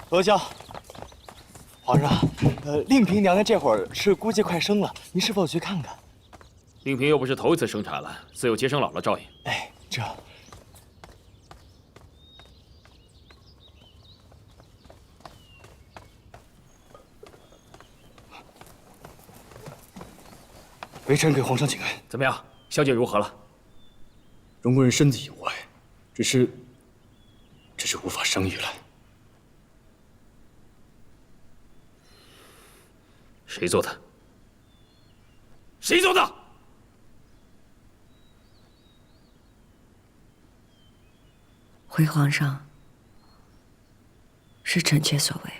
罗霄，皇上，令嫔娘娘这会儿是估计快生了，您是否去看看？令嫔又不是头一次生产了，自有接生姥姥照应。哎，这。 微臣给皇上请安。怎么样，小姐如何了？容贵人身体有碍，只是无法生育了。谁做的？谁做的？回皇上，是臣妾所为。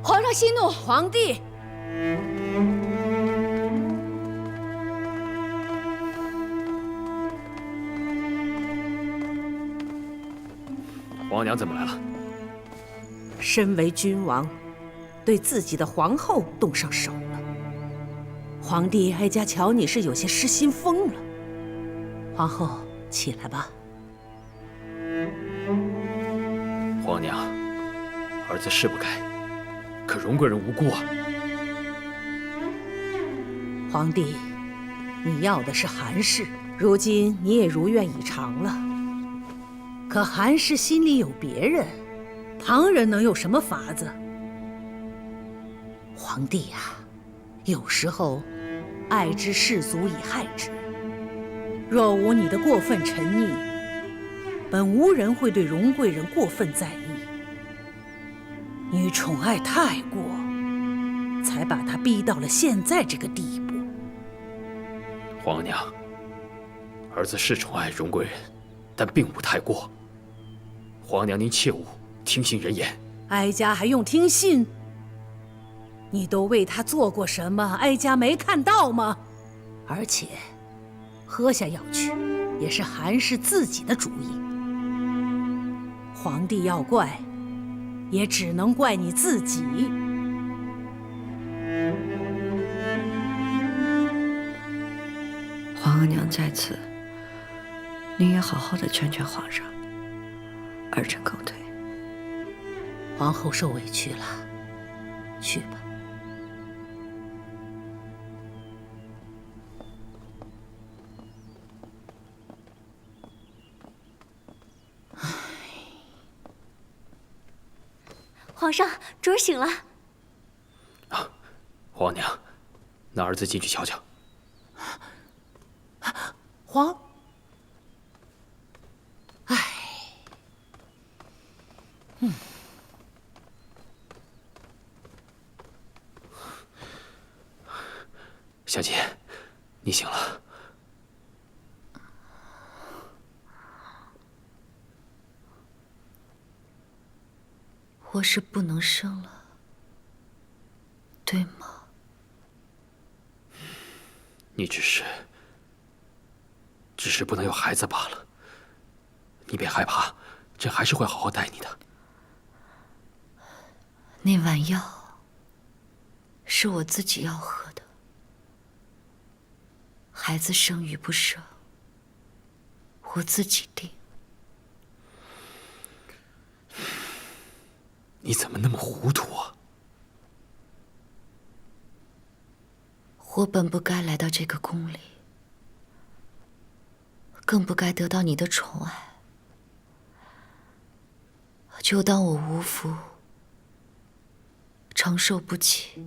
皇上息怒，皇帝，皇娘怎么来了？身为君王，对自己的皇后动上手了。皇帝哀家瞧你是有些失心疯了。皇后，起来吧。皇娘，儿子是不该。 可容贵人无辜啊！皇帝，你要的是韩氏，如今你也如愿以偿了。可韩氏心里有别人，旁人能有什么法子？皇帝呀，有时候爱之士足以害之。若无你的过分沉溺，本无人会对容贵人过分在意。 你宠爱太过，才把他逼到了现在这个地步。皇娘，儿子是宠爱容贵人，但并无太过。皇娘您切勿听信人言。哀家还用听信？你都为他做过什么？哀家没看到吗？而且，喝下药去，也是韩氏自己的主意。皇帝要怪。 也只能怪你自己。皇额娘在此，您也好好的劝劝皇上，儿臣告退。皇后受委屈了，去吧。皇上，主儿醒了。啊，皇娘，那儿子进去瞧瞧。小姐，你醒了。我是不能生了，对吗？你只是不能有孩子罢了。你别害怕，朕还是会好好待你的。那碗药是我自己要喝的，孩子生与不生，我自己定。你怎么那么糊涂啊？我本不该来到这个宫里，更不该得到你的宠爱。就当我无福，承受不起，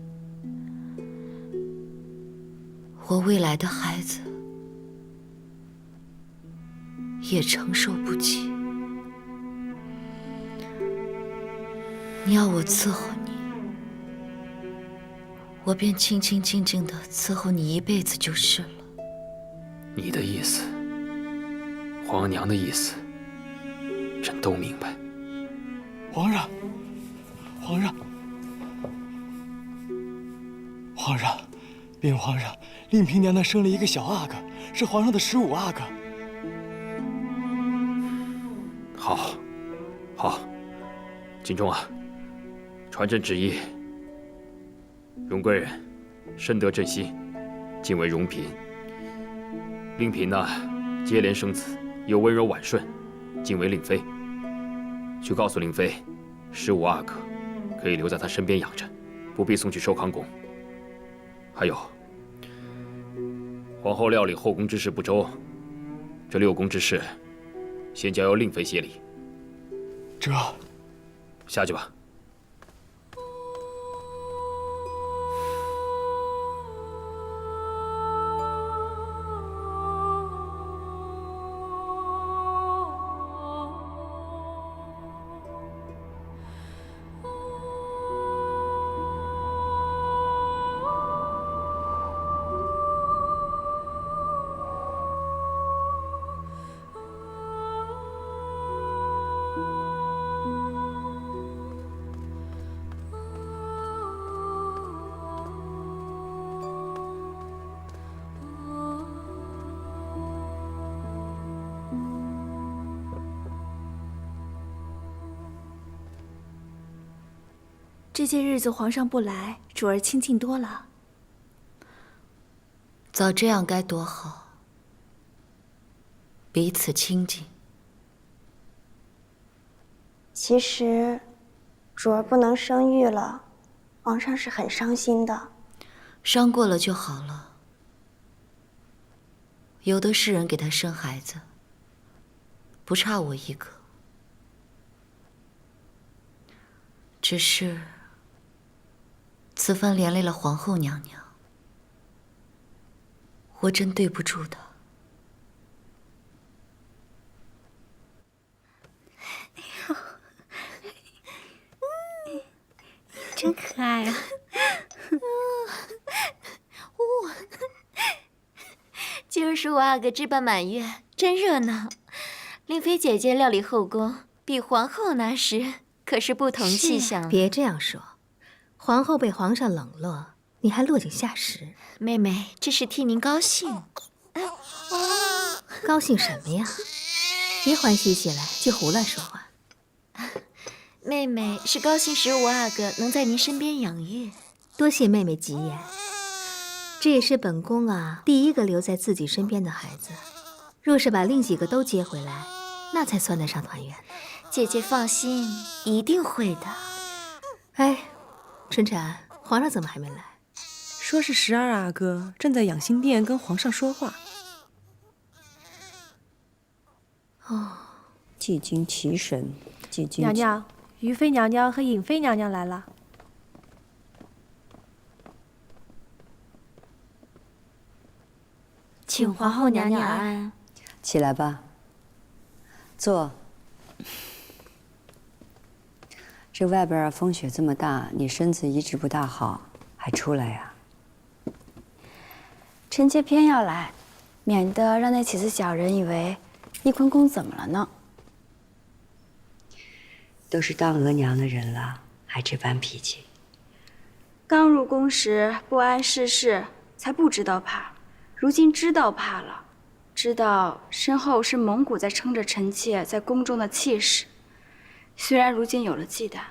我未来的孩子也承受不起。你要我伺候你，我便清清静静地伺候你一辈子就是了。你的意思，皇娘的意思，朕都明白。皇上，皇上，皇上，禀皇上，令嫔娘娘生了一个小阿哥，是皇上的15阿哥。好，好，景忠啊，传朕旨意，荣贵人深得朕心，晋为荣嫔。令嫔呢，接连生子，又温柔婉顺，晋为令妃。去告诉令妃，15阿哥可以留在她身边养着，不必送去寿康宫。还有，皇后料理后宫之事不周，这6宫之事，先交由令妃协理。这，下去吧。这些日子皇上不来，主儿清静多了。早这样该多好，彼此亲近。其实，主儿不能生育了，皇上是很伤心的。伤过了就好了。有的是人给他生孩子，不差我一个。只是此番连累了皇后娘娘，我真对不住她。真可爱啊！今儿15阿哥置办满月，真热闹。令妃姐姐料理后宫，比皇后那时可是不同气象。别这样说，皇后被皇上冷落，你还落井下石。妹妹，这是替您高兴。高兴什么呀？别欢喜起来就胡乱说话。妹妹是高兴15阿哥能在您身边养育。多谢妹妹吉言，这也是本宫第一个留在自己身边的孩子。若是把另几个都接回来，那才算得上团圆。姐姐放心，一定会的。哎，春蝉，皇上怎么还没来？说是12阿哥正在养心殿跟皇上说话。哦，既经其神，既经娘娘，于妃娘娘和颖妃娘娘来了。请皇后娘娘安。起来吧，坐。这外边风雪这么大，你身子一直不大好，还出来呀？臣妾偏要来，免得让那几次小人以为翊坤宫怎么了呢？都是当额娘的人了，还这般脾气。刚入宫时不谙世事，才不知道怕，如今知道怕了，知道身后是蒙古在撑着臣妾在宫中的气势。虽然如今有了忌惮，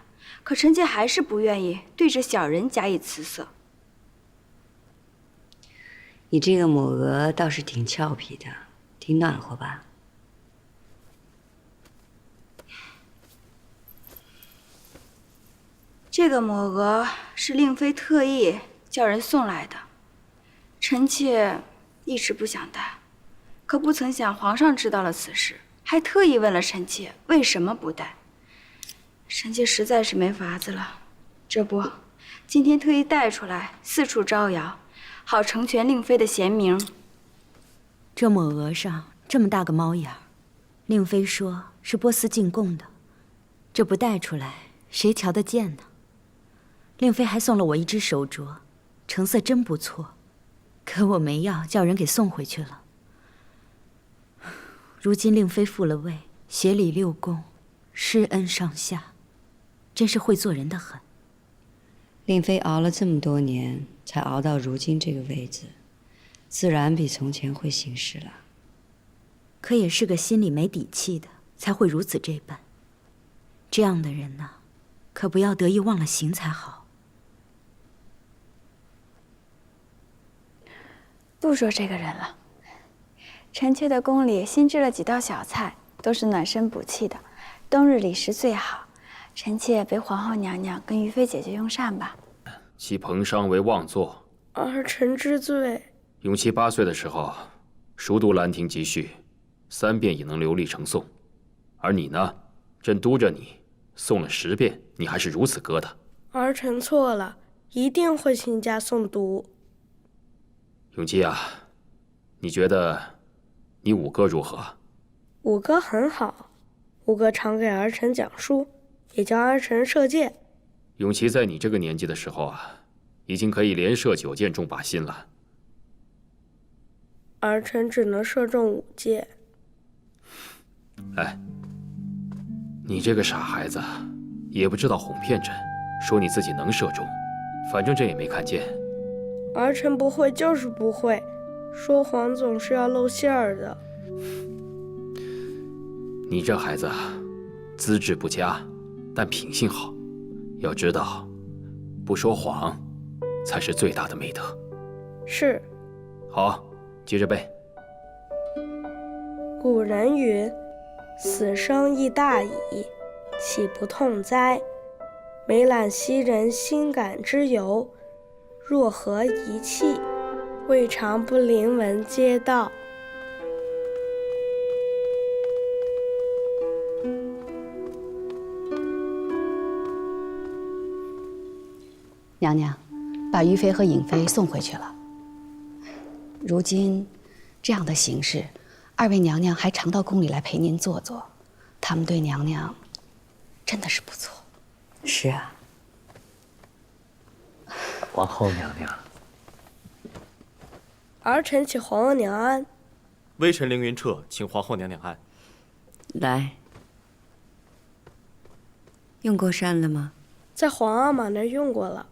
可臣妾还是不愿意对着小人加以辞色。你这个抹额倒是挺俏皮的，挺暖和吧？这个抹额是令妃特意叫人送来的，臣妾一直不想戴，可不曾想皇上知道了此事，还特意问了臣妾为什么不戴。臣妾实在是没法子了，这不，今天特意带出来四处招摇，好成全令妃的贤名。这抹额上这么大个猫眼儿，令妃说是波斯进贡的，这不带出来谁瞧得见呢？令妃还送了我一只手镯，成色真不错，可我没要，叫人给送回去了。如今令妃复了位，协理6宫，施恩上下，真是会做人的很。令妃熬了这么多年，才熬到如今这个位子，自然比从前会行事了。可也是个心里没底气的，才会如此这般。这样的人呢，可不要得意忘了形才好。不说这个人了，臣妾的宫里新制了几道小菜，都是暖身补气的，冬日里食最好。臣妾陪皇后娘娘跟于妃姐姐用膳吧。其彭商为妄作，儿臣知罪。永琪8岁的时候，熟读《兰亭集序》，3遍也能流利成诵。而你呢，朕督着你诵了10遍，你还是如此疙瘩。儿臣错了，一定会勤加诵读。永琪啊，你觉得你五哥如何？五哥很好，五哥常给儿臣讲书，也教儿臣射箭。永琪在你这个年纪的时候啊，已经可以连射9箭中靶心了。儿臣只能射中5箭。哎，你这个傻孩子，也不知道哄骗朕，说你自己能射中，反正朕也没看见。儿臣不会就是不会，说谎总是要露馅儿的。你这孩子资质不佳，但品性好。要知道，不说谎才是最大的美德。是。好，接着背。古人云：“死生亦大矣，岂不痛哉？每览昔人心感之由，若何遗弃？未尝不临文皆道。”娘娘，把于妃和颖妃送回去了。如今这样的形势，2位娘娘还常到宫里来陪您坐坐，他们对娘娘真的是不错。是啊，皇后娘娘，儿臣请皇后娘安。微臣凌云彻请皇后娘娘安。来，用过膳了吗？在皇阿玛那儿用过了。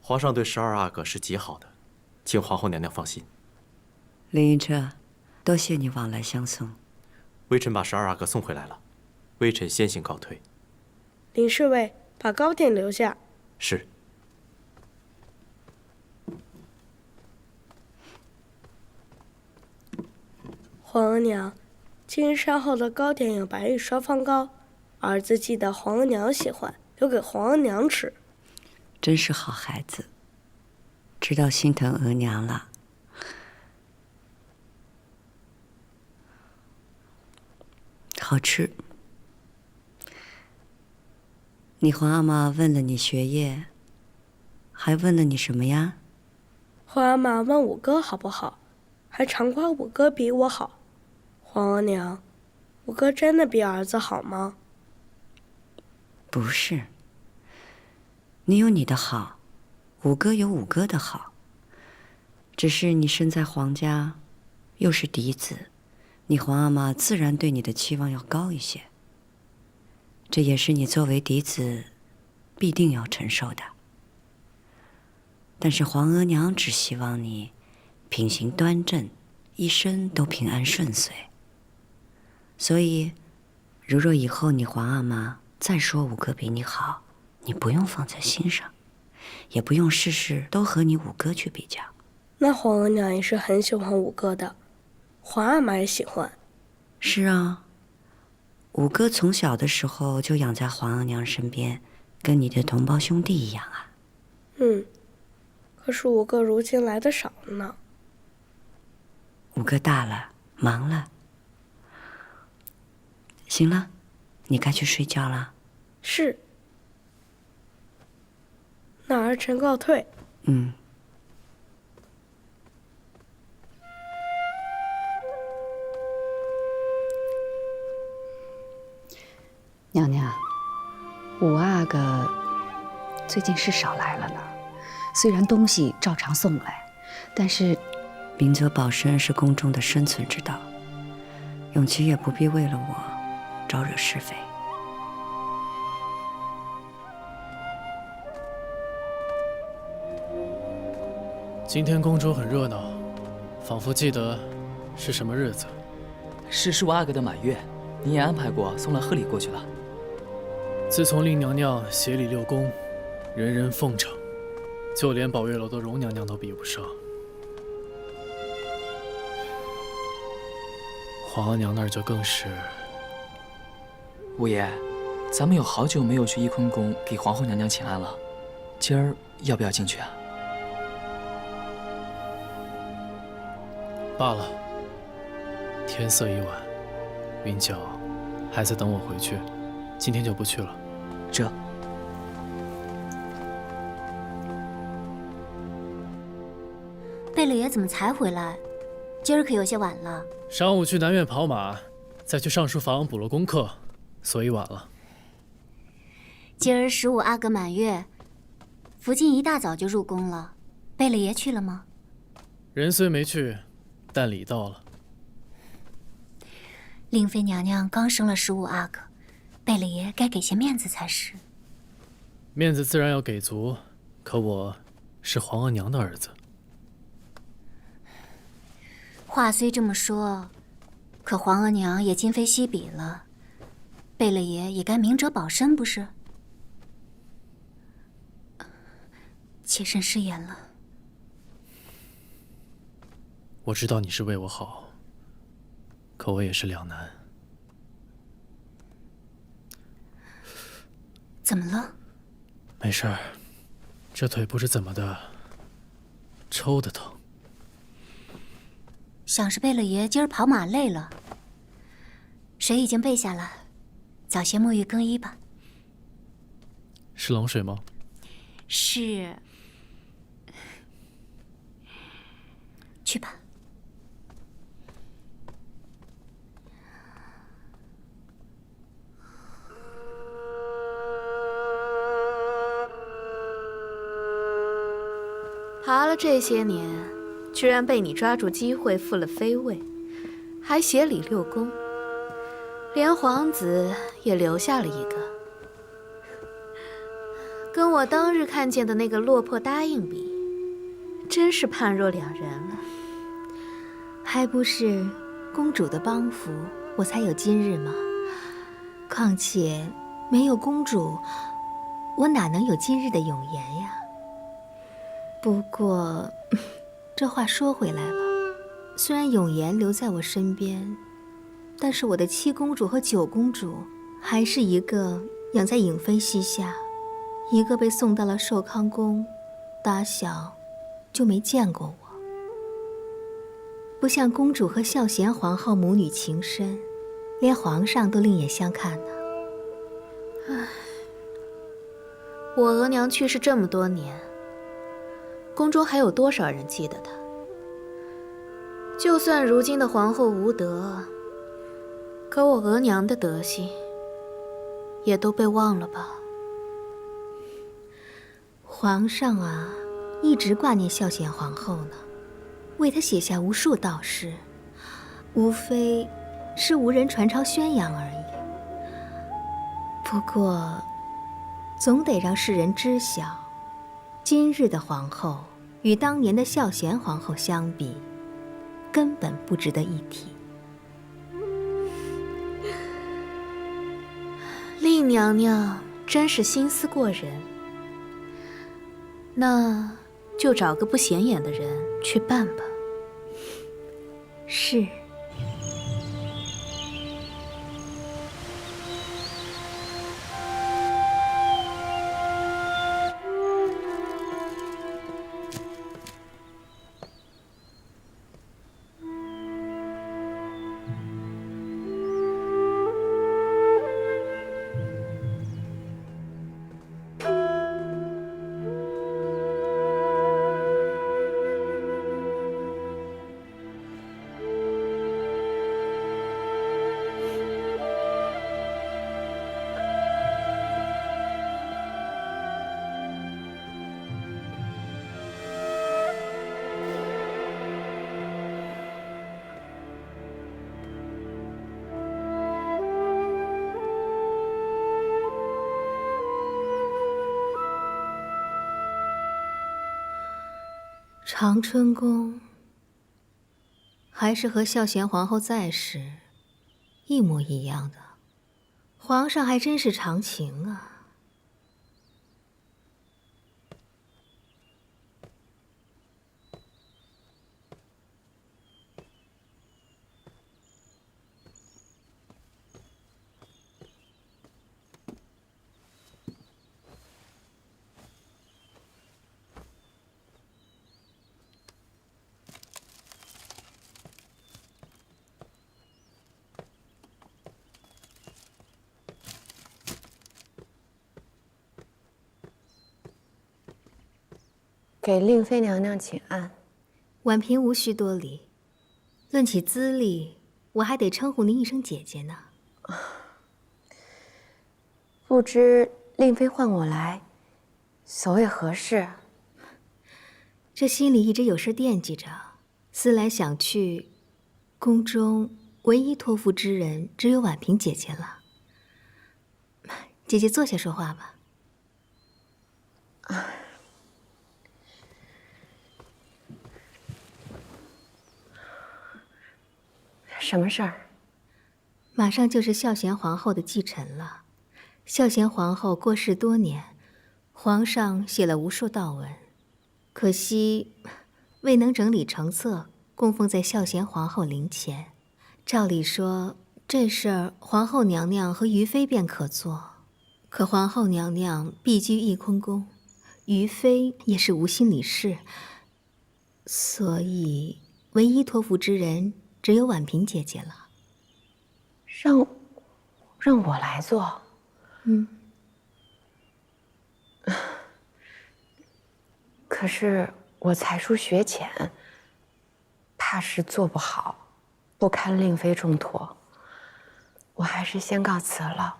皇上对12阿哥是极好的，请皇后娘娘放心。凌云彻，多谢你往来相送。微臣把12阿哥送回来了，微臣先行告退。林侍卫，把糕点留下。是。皇额娘，今日膳后的糕点有白玉双方糕，儿子记得皇额娘喜欢，留给皇额娘吃。真是好孩子，知道心疼额娘了。好吃。你皇阿玛问了你学业，还问了你什么呀？皇阿玛问五哥好不好，还常夸五哥比我好。皇额娘，五哥真的比儿子好吗？不是。你有你的好，五哥有五哥的好。只是你身在皇家，又是嫡子，你皇阿玛自然对你的期望要高一些。这也是你作为嫡子必定要承受的。但是皇额娘只希望你品行端正，一生都平安顺遂。所以，如若以后你皇阿玛再说五哥比你好，你不用放在心上，也不用事事都和你五哥去比较。那皇额娘也是很喜欢五哥的，皇阿玛也喜欢。是啊，五哥从小的时候就养在皇额娘身边，跟你的同胞兄弟一样啊。可是五哥如今来的少了呢。五哥大了，忙了。行了，你该去睡觉了。是。那儿臣告退。娘娘，五阿哥最近是少来了呢。虽然东西照常送来，但是明哲保身是宫中的生存之道，永琪也不必为了我招惹是非。今天宫中很热闹，仿佛记得是什么日子。是五阿哥的满月，您也安排过送了贺礼过去了。自从令娘娘协理六宫，人人奉承，就连宝月楼的荣娘娘都比不上。皇额娘那儿就更是……五爷，咱们有好久没有去翊坤宫给皇后娘娘请安了，今儿要不要进去啊？罢了，天色已晚，云娇还在等我回去，今天就不去了。这。贝勒爷怎么才回来？今儿可有些晚了。上午去南院跑马，再去上书房补了功课，所以晚了。今儿15阿哥满月，福晋一大早就入宫了。贝勒爷去了吗？人虽没去，但礼到了。令妃娘娘刚生了15阿哥，贝勒爷该给些面子才是。面子自然要给足，可我是皇额娘的儿子。话虽这么说，可皇额娘也今非昔比了，贝勒爷也该明哲保身，不是？妾身失言了。我知道你是为我好，可我也是两难。怎么了？没事儿，这腿不知怎么的，抽的疼。想是贝勒爷今儿跑马累了，水已经备下了，早些沐浴更衣吧。是冷水吗？是。去吧。爬了这些年，居然被你抓住机会复了妃位，还协理六宫，连皇子也留下了一个，跟我当日看见的那个落魄答应比，真是判若两人了。还不是公主的帮扶，我才有今日吗？况且没有公主，我哪能有今日的永颜呀？不过，这话说回来了，虽然永颜留在我身边，但是我的7公主和9公主，还是一个养在颖妃膝下，一个被送到了寿康宫，打小就没见过我。不像公主和孝贤皇后母女情深，连皇上都另眼相看呢。唉，我额娘去世这么多年，宫中还有多少人记得她？就算如今的皇后无德，可我额娘的德行也都被忘了吧？皇上啊，一直挂念孝贤皇后呢，为她写下无数道诗，无非是无人传抄宣扬而已。不过，总得让世人知晓，今日的皇后与当年的孝贤皇后相比，根本不值得一提。令娘娘真是心思过人，那就找个不显眼的人去办吧。是。长春宫还是和孝贤皇后在时一模一样的，皇上还真是长情啊。给令妃娘娘请安。婉嫔无需多礼。论起资历，我还得称呼您一声姐姐呢。不知令妃唤我来，所谓何事？这心里一直有事惦记着，思来想去，宫中唯一托付之人只有婉嫔姐姐了。姐姐坐下说话吧。什么事儿？马上就是孝贤皇后的继承了。孝贤皇后过世多年，皇上写了无数悼文，可惜未能整理成册，供奉在孝贤皇后灵前。照理说，这事儿皇后娘娘和于妃便可做，可皇后娘娘避居翊坤宫，于妃也是无心理事，所以唯一托付之人只有婉嫔姐姐了。让我来做？可是我才疏学浅，怕是做不好，不堪令妃重托，我还是先告辞了。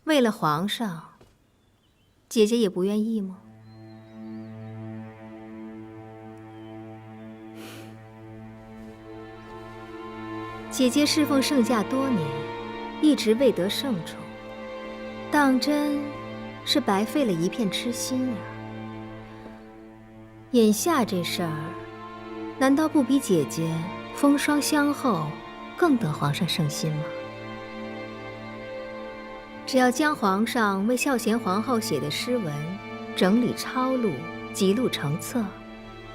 为了皇上，姐姐也不愿意吗？姐姐侍奉圣驾多年，一直未得圣宠，当真是白费了一片痴心呀。眼下这事儿，难道不比姐姐风霜相后更得皇上圣心吗？只要将皇上为孝贤皇后写的诗文整理抄录，辑录成册，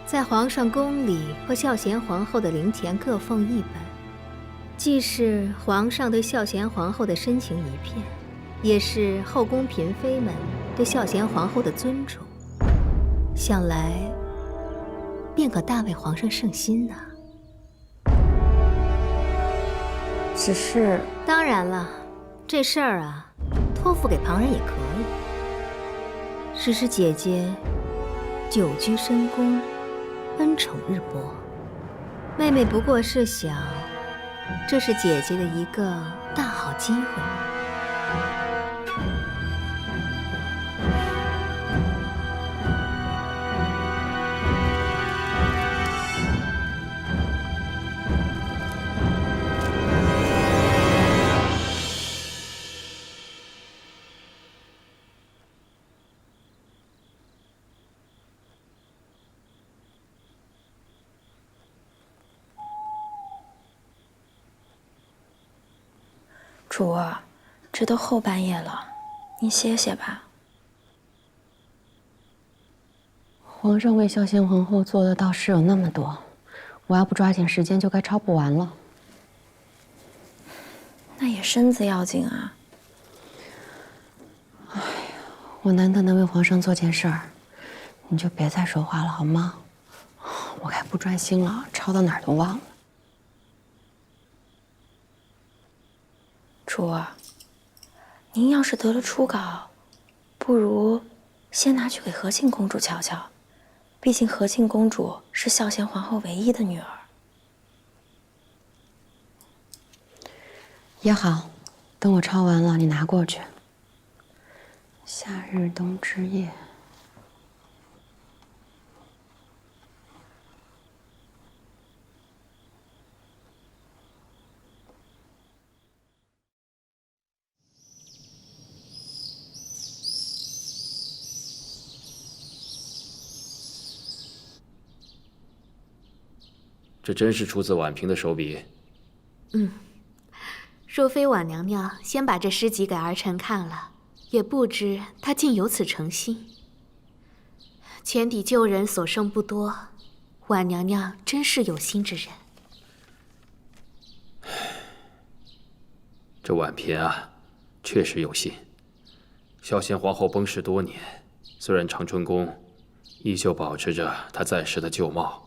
在皇上宫里和孝贤皇后的灵前各奉一本，既是皇上对孝贤皇后的深情一片，也是后宫嫔妃们对孝贤皇后的尊重，想来便可大为皇上圣心呐。只是……当然了，这事儿啊，托付给旁人也可以。只是姐姐久居深宫，恩宠日薄，妹妹不过是想，这是姐姐的一个大好机会。主儿，这都后半夜了，您歇歇吧。皇上为孝贤皇后做的道事有那么多，我要不抓紧时间，就该抄不完了。那也身子要紧啊。哎呀，我难得能为皇上做件事儿，你就别再说话了好吗？我该不专心了，抄到哪儿都忘了。主儿，您要是得了初稿，不如先拿去给和庆公主瞧瞧，毕竟和庆公主是孝贤皇后唯一的女儿。也好，等我抄完了，你拿过去。夏日冬之夜。这真是出自婉嫔的手笔。若非婉娘娘先把这诗集给儿臣看了，也不知她竟有此诚心。前抵旧人所剩不多，婉娘娘真是有心之人。这婉嫔啊，确实有心。孝贤皇后崩逝多年，虽然长春宫依旧保持着她在世的旧貌，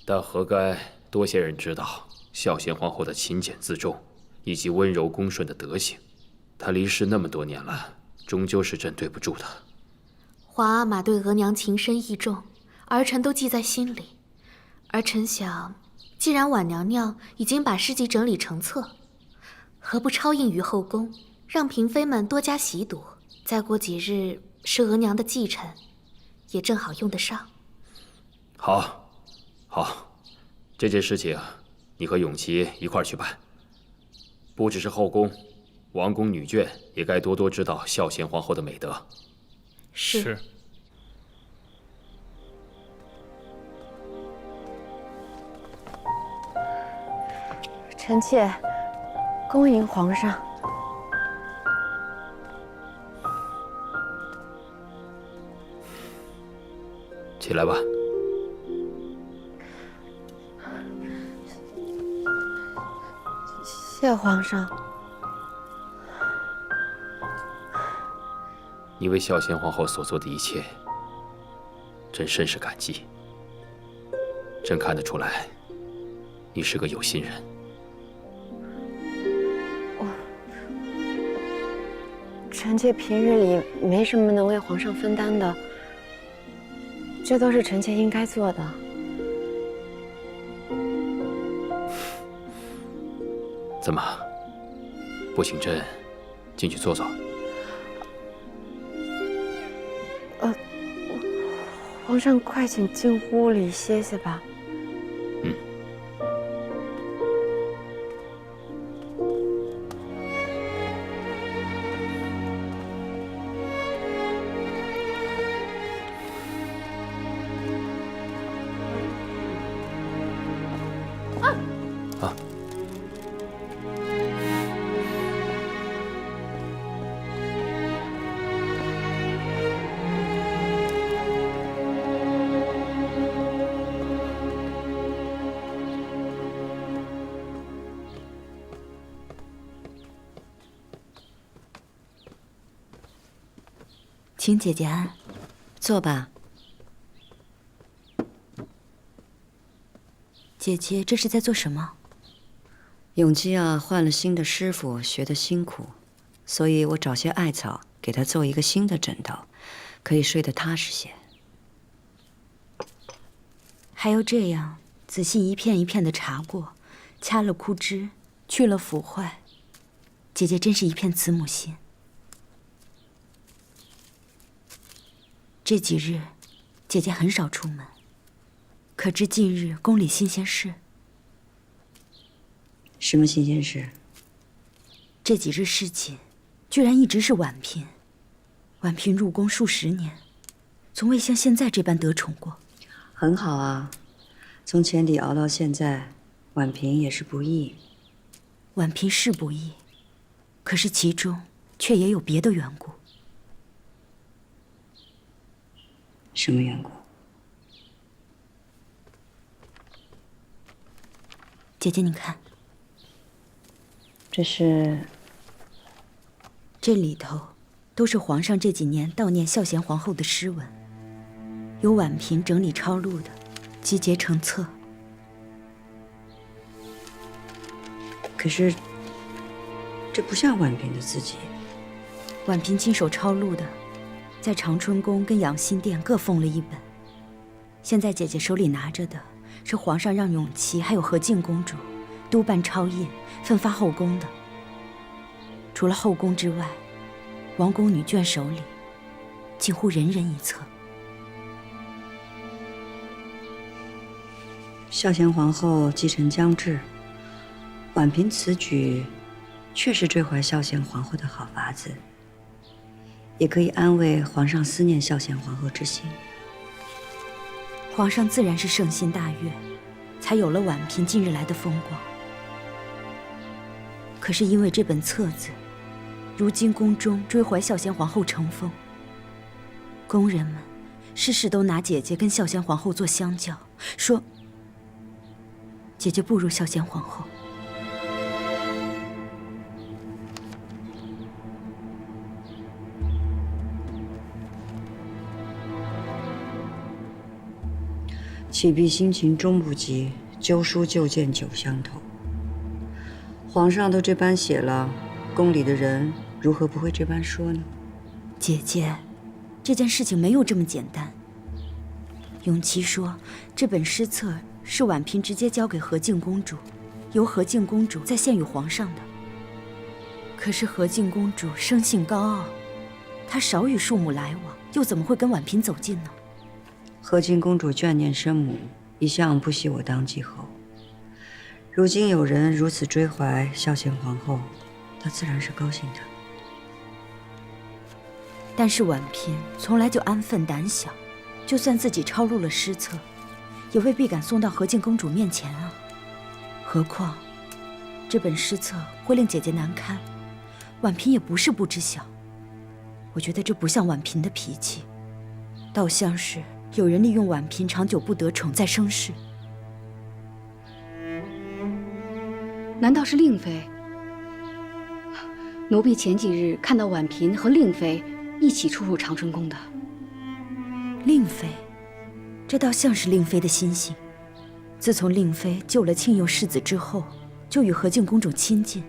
但何该多些人知道孝贤皇后的勤俭自重，以及温柔恭顺的德行。他离世那么多年了，终究是朕对不住他。皇阿玛对额娘情深意重，儿臣都记在心里。儿臣想，既然婉娘娘已经把诗集整理成册，何不抄印于后宫，让嫔妃们多加习读？再过几日是额娘的忌辰，也正好用得上。好，好，这件事情你和永琪一块儿去办。不只是后宫，王宫女眷也该多多知道孝贤皇后的美德。是。臣妾恭迎皇上。起来吧。谢皇上。你为孝贤皇后所做的一切，朕甚是感激。朕看得出来，你是个有心人。臣妾平日里没什么能为皇上分担的，这都是臣妾应该做的。怎么，不请朕进去坐坐？皇上快请进屋里歇歇吧。请姐姐安，坐吧。姐姐这是在做什么？永基啊，换了新的师傅，学得辛苦，所以我找些艾草给他做一个新的枕头，可以睡得踏实些。还要这样仔细一片一片的查过，掐了枯枝，去了腐坏。姐姐真是一片慈母心。这几日，姐姐很少出门，可知近日宫里新鲜事？什么新鲜事？这几日侍寝，居然一直是婉嫔。婉嫔入宫数十年，从未像现在这般得宠过。很好啊，从前底熬到现在，婉嫔也是不易。婉嫔是不易，可是其中却也有别的缘故。什么缘故？姐姐，你看，这是……这里头都是皇上这几年悼念孝贤皇后的诗文，由婉嫔整理抄录的，集结成册。可是，这不像婉嫔的字迹。婉嫔亲手抄录的，在长春宫跟养心殿各封了一本。现在姐姐手里拿着的是皇上让永琪还有和静公主督办抄印，分发后宫的。除了后宫之外，王宫女眷手里几乎人人一册。孝贤皇后继承将至，婉嫔此举确实追怀孝贤皇后的好法子，也可以安慰皇上思念孝贤皇后之心。皇上自然是圣心大悦，才有了婉嫔近日来的风光。可是因为这本册子，如今宫中追怀孝贤皇后成风，宫人们事事都拿姐姐跟孝贤皇后做相较，说姐姐不如孝贤皇后。启必心情终不及，纠书旧见久相投。皇上都这般写了，宫里的人如何不会这般说呢？姐姐，这件事情没有这么简单。永琪说，这本诗册是婉嫔直接交给和敬公主，由和敬公主再献与皇上的。可是和敬公主生性高傲，她少与庶母来往，又怎么会跟婉嫔走近呢？和敬公主眷念生母，一向不喜我当继后。如今有人如此追怀孝贤皇后，她自然是高兴的。但是婉嫔从来就安分胆小，就算自己抄录了诗册，也未必敢送到和敬公主面前啊。何况这本诗册会令姐姐难堪，婉嫔也不是不知晓。我觉得这不像婉嫔的脾气，倒像是有人利用婉嫔长久不得宠在生事。难道是令妃？奴婢前几日看到婉嫔和令妃一起出入长春宫的。令妃，这倒像是令妃的心性。自从令妃救了庆佑世子之后，就与和敬公主亲近。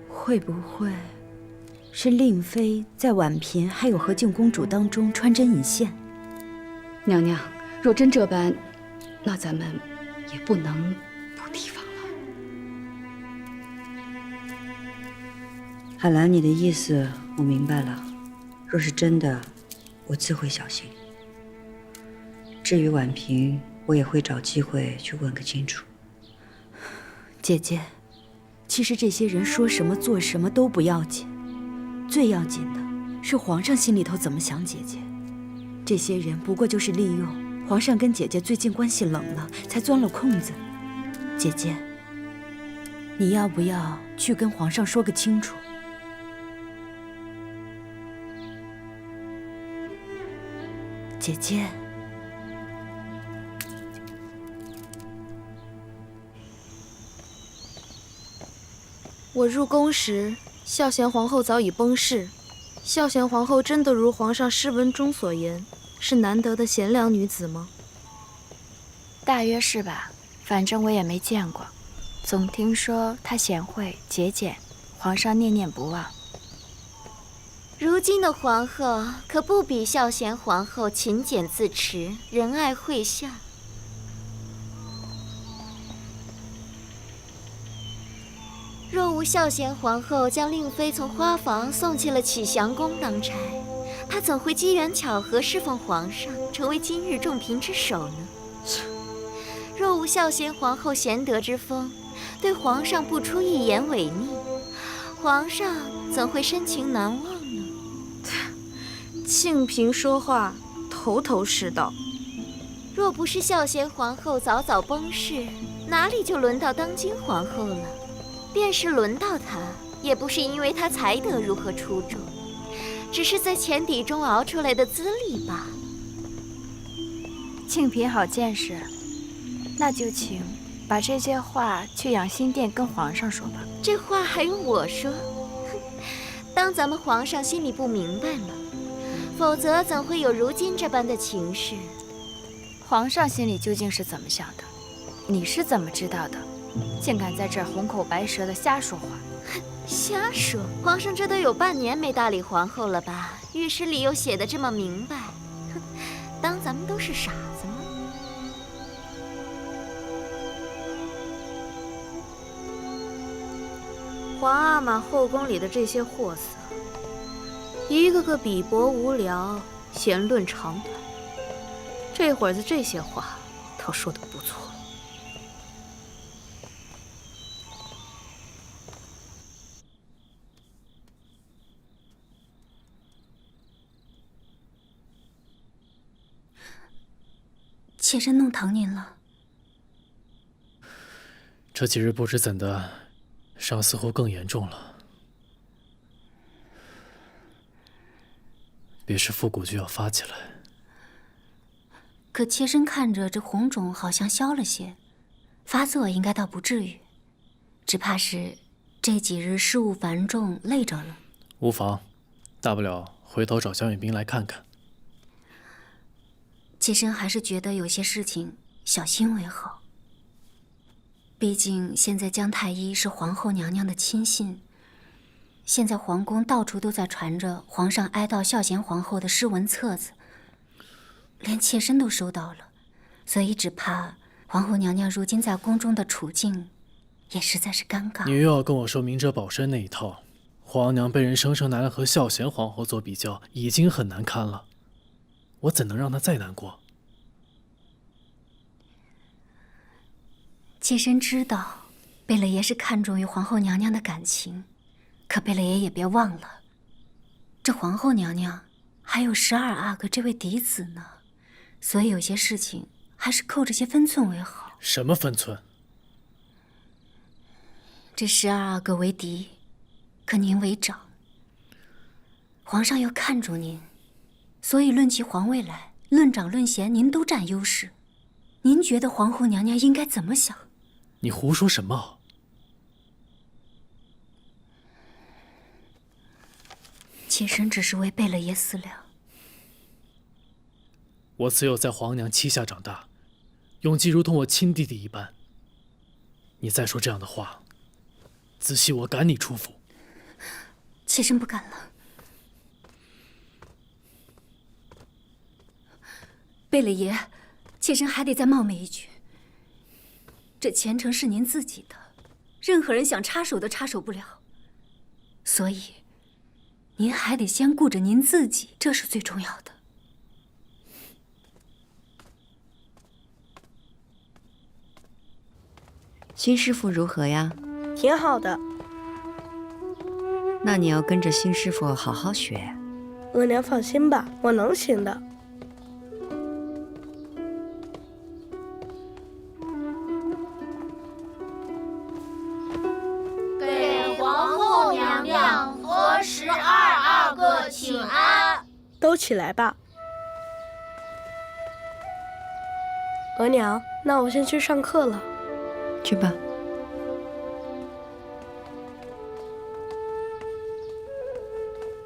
会不会是令妃在婉嫔还有和敬公主当中穿针引线？娘娘，若真这般，那咱们也不能不提防了。海兰，你的意思我明白了。若是真的，我自会小心。至于婉嫔，我也会找机会去问个清楚。姐姐，其实这些人说什么做什么都不要紧，最要紧的是皇上心里头怎么想姐姐。这些人不过就是利用皇上跟姐姐最近关系冷了，才钻了空子。姐姐，你要不要去跟皇上说个清楚？姐姐，我入宫时，孝贤皇后早已崩逝。孝贤皇后真的如皇上诗文中所言，是难得的贤良女子吗？大约是吧，反正我也没见过，总听说她贤惠节俭，皇上念念不忘。如今的皇后可不比孝贤皇后勤俭自持，仁爱惠孝。若无孝贤皇后将令妃从花房送进了启祥宫当差，她怎会机缘巧合侍奉皇上，成为今日重嫔之首呢？若无孝贤皇后贤德之风，对皇上不出一言违逆，皇上怎会深情难忘呢？庆嫔说话头头是道。若不是孝贤皇后早早崩逝，哪里就轮到当今皇后了？便是轮到她，也不是因为她才德如何出众，只是在浅底中熬出来的资历罢了。庆嫔好见识，那就请把这些话去养心殿跟皇上说吧。这话还用我说？当咱们皇上心里不明白吗？否则怎会有如今这般的情势？皇上心里究竟是怎么想的，你是怎么知道的？竟敢在这儿红口白舌的瞎说话！瞎说！皇上这都有半年没搭理皇后了吧？御史里又写得这么明白，哼，当咱们都是傻子吗？皇阿玛后宫里的这些货色，一个个鄙薄无聊，闲论长短。这会儿子这些话倒说得不错。妾身弄疼您了。这几日不知怎的，伤似乎更严重了。别是腹股就要发起来。可妾身看着这红肿好像消了些，发作应该倒不至于，只怕是这几日事务繁重，累着了。无妨，大不了回头找江远兵来看看。妾身还是觉得有些事情小心为好。毕竟现在姜太医是皇后娘娘的亲信，现在皇宫到处都在传着皇上哀悼孝贤皇后的诗文册子，连妾身都收到了，所以只怕皇后娘娘如今在宫中的处境也实在是尴尬。你又要跟我说明哲保身那一套，皇娘被人生生拿来和孝贤皇后做比较，已经很难堪了，我怎能让她再难过？妾身知道，贝勒爷是看重于皇后娘娘的感情，可贝勒爷也别忘了，这皇后娘娘还有12阿哥这位嫡子呢，所以有些事情还是扣着些分寸为好。什么分寸？这12阿哥为嫡，可您为长，皇上又看重您，所以论起皇位来，论长论贤，您都占优势。您觉得皇后娘娘应该怎么想？你胡说什么？妾身只是为贝勒爷思量。我自幼在皇娘膝下长大，永基如同我亲弟弟一般。你再说这样的话，子熙我赶你出府。妾身不敢了。贝勒爷，妾身还得再冒昧一句，这前程是您自己的，任何人想插手都插手不了，所以您还得先顾着您自己，这是最重要的。新师傅如何呀？挺好的。那你要跟着新师傅好好学。额娘放心吧，我能行的。给皇后娘娘和12阿哥请安。都起来吧。额娘，那我先去上课了。去吧。